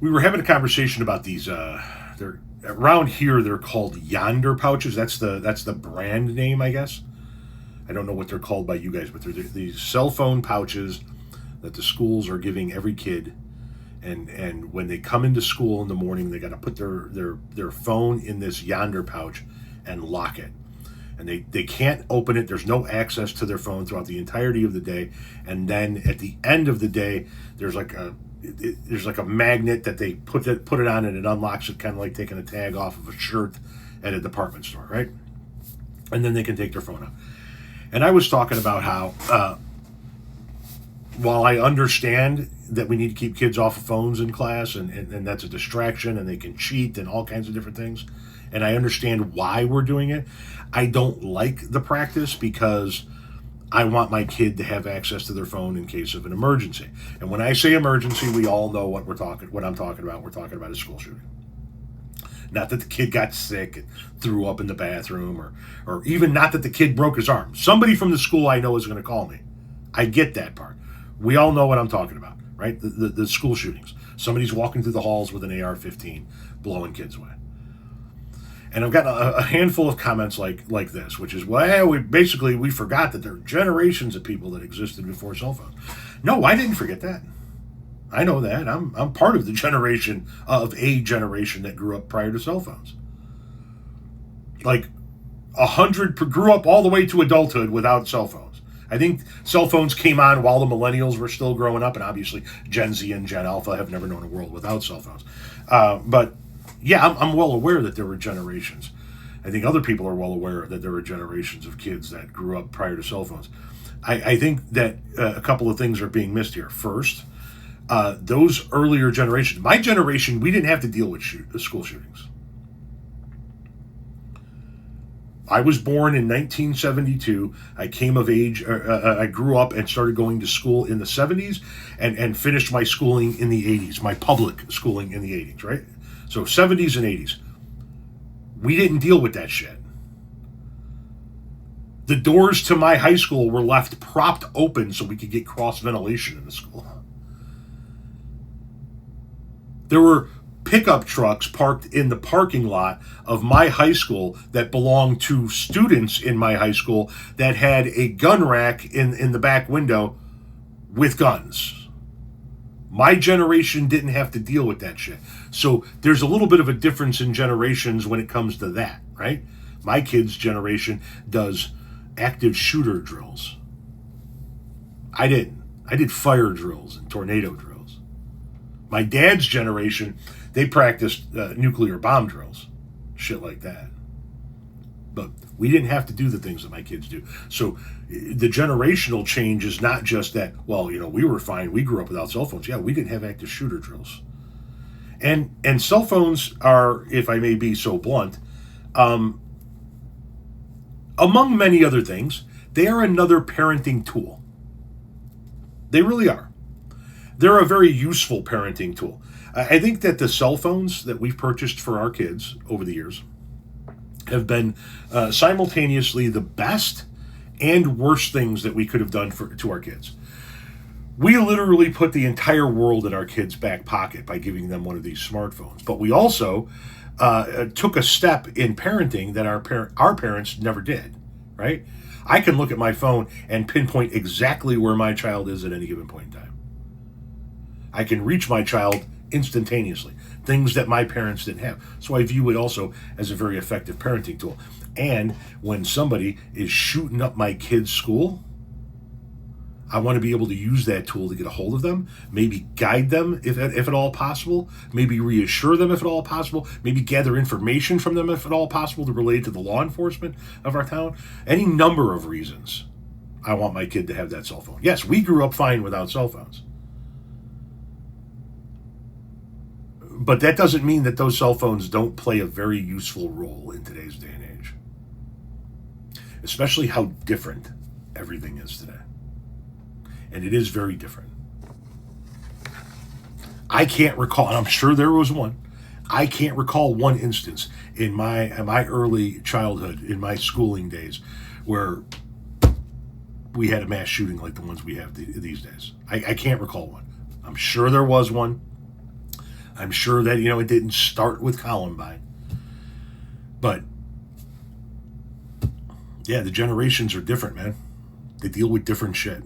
we were having a conversation about these. They're around here. They're called Yonder pouches. That's the brand name, I guess. I don't know what they're called by you guys, but they're these cell phone pouches that the schools are giving every kid. And when they come into school in the morning, they got to put their phone in this Yonder pouch and lock it. And they can't open it. There's no access to their phone throughout the entirety of the day. And then at the end of the day, there's like a magnet that they put it on, and it unlocks it, kind of like taking a tag off of a shirt at a department store, right? And then they can take their phone out. And I was talking about how while I understand that we need to keep kids off of phones in class, and that's a distraction, and they can cheat and all kinds of different things, and I understand why we're doing it, I don't like the practice because I want my kid to have access to their phone in case of an emergency. And when I say emergency, we all know what I'm talking about. We're talking about a school shooting. Not that the kid got sick and threw up in the bathroom, or even not that the kid broke his arm. Somebody from the school I know is going to call me. I get that part. We all know what I'm talking about, right? The school shootings. Somebody's walking through the halls with an AR-15, blowing kids away. And I've got a handful of comments like this, which is, well, we forgot that there are generations of people that existed before cell phones. No, I didn't forget that. I know that. I'm part of the generation that grew up prior to cell phones. Like 100 grew up all the way to adulthood without cell phones. I think cell phones came on while the millennials were still growing up, and obviously Gen Z and Gen Alpha have never known a world without cell phones. But yeah, I'm well aware that there were generations. I think other people are well aware that there were generations of kids that grew up prior to cell phones. I think that a couple of things are being missed here. First, those earlier generations, my generation, we didn't have to deal with school shootings. I was born in 1972. I came of age, I grew up and started going to school in the 70s and finished my schooling in the 80s, my public schooling in the 80s, right? So 70s and 80s. We didn't deal with that shit. The doors to my high school were left propped open so we could get cross ventilation in the school. There were pickup trucks parked in the parking lot of my high school that belonged to students in my high school that had a gun rack in the back window with guns. My generation didn't have to deal with that shit. So there's a little bit of a difference in generations when it comes to that, right? My kid's generation does active shooter drills. I didn't. I did fire drills and tornado drills. My dad's generation, they practiced nuclear bomb drills, shit like that. But we didn't have to do the things that my kids do. So the generational change is not just that, well, we were fine. We grew up without cell phones. Yeah, we didn't have active shooter drills. And cell phones are, if I may be so blunt, among many other things, they are another parenting tool. They really are. They're a very useful parenting tool. I think that the cell phones that we've purchased for our kids over the years have been simultaneously the best and worst things that we could have done to our kids. We literally put the entire world in our kids' back pocket by giving them one of these smartphones. But we also took a step in parenting that our parents never did, right? I can look at my phone and pinpoint exactly where my child is at any given point in time. I can reach my child instantaneously, things that my parents didn't have. So I view it also as a very effective parenting tool. And when somebody is shooting up my kid's school, I want to be able to use that tool to get a hold of them, maybe guide them if at all possible, maybe reassure them if at all possible, maybe gather information from them if at all possible to relate to the law enforcement of our town. Any number of reasons I want my kid to have that cell phone. Yes, we grew up fine without cell phones. But that doesn't mean that those cell phones don't play a very useful role in today's day and age. Especially how different everything is today. And it is very different. I can't recall, and I'm sure there was one, I can't recall one instance in my early childhood, in my schooling days, where we had a mass shooting like the ones we have these days. I can't recall one. I'm sure there was one. I'm sure that, it didn't start with Columbine. But, yeah, the generations are different, man. They deal with different shit.